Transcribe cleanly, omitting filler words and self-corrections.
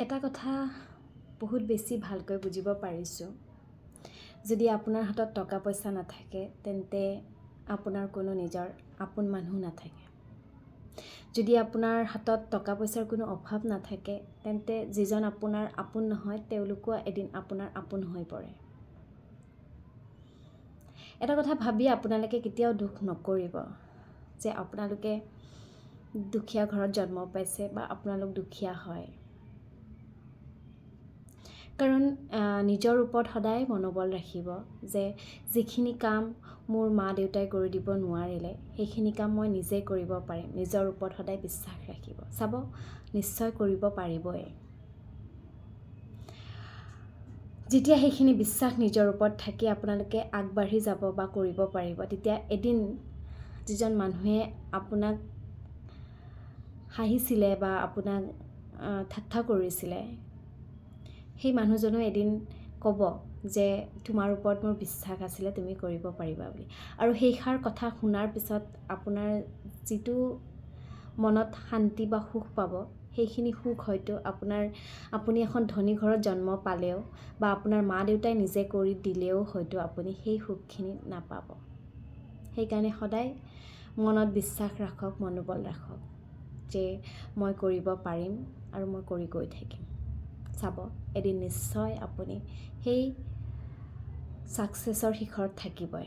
এটা কথা বহুত বেছি ভালকৈ বুজিব পাৰিছোঁ, যদি আপোনাৰ হাতত টকা পইচা নাথাকে তেন্তে আপোনাৰ কোনো নিজৰ আপোন মানুহ নাথাকে। যদি আপোনাৰ হাতত টকা পইচাৰ কোনো অভাৱ নাথাকে তেন্তে যিজন আপোনাৰ আপোন নহয় তেওঁলোকো এদিন আপোনাৰ আপোন হৈ পৰে। এটা কথা ভাবি আপোনালোকে কেতিয়াও দুখ নকৰিব যে আপোনালোকে দুখীয়া ঘৰত জন্ম পাইছে বা আপোনালোক দুখীয়া হয়। কাৰণ নিজৰ ওপৰত সদায় মনোবল ৰাখিব যে যিখিনি কাম মোৰ মা দেউতাই কৰি দিব নোৱাৰিলে সেইখিনি কাম মই নিজে কৰিব পাৰিম। নিজৰ ওপৰত সদায় বিশ্বাস ৰাখিব, চাব নিশ্চয় কৰিব পাৰিবই। যেতিয়া সেইখিনি বিশ্বাস নিজৰ ওপৰত থাকি আপোনালোকে আগবাঢ়ি যাব বা কৰিব পাৰিব, তেতিয়া এদিন যিজন মানুহে আপোনাক হাঁহিছিলে বা আপোনাক ঠাট্টা কৰিছিলে সেই মানুহজনো এদিন ক'ব যে তোমাৰ ওপৰত মোৰ বিশ্বাস আছিলে, তুমি কৰিব পাৰিবা বুলি। আৰু সেইষাৰ কথা শুনাৰ পিছত আপোনাৰ যিটো মনত শান্তি বা সুখ পাব, সেইখিনি সুখ হয়তো আপুনি এখন ধনী ঘৰত জন্ম পালেও বা আপোনাৰ মা দেউতাই নিজে কৰি দিলেও হয়তো আপুনি সেই সুখখিনি নাপাব। সেইকাৰণে সদায় মনত বিশ্বাস ৰাখক, মনোবল ৰাখক যে মই কৰিব পাৰিম আৰু মই কৰি গৈ থাকিম। চাব এদিন নিশ্চয় আপুনি সেই ছাকচেছৰ শিখৰত থাকিবই।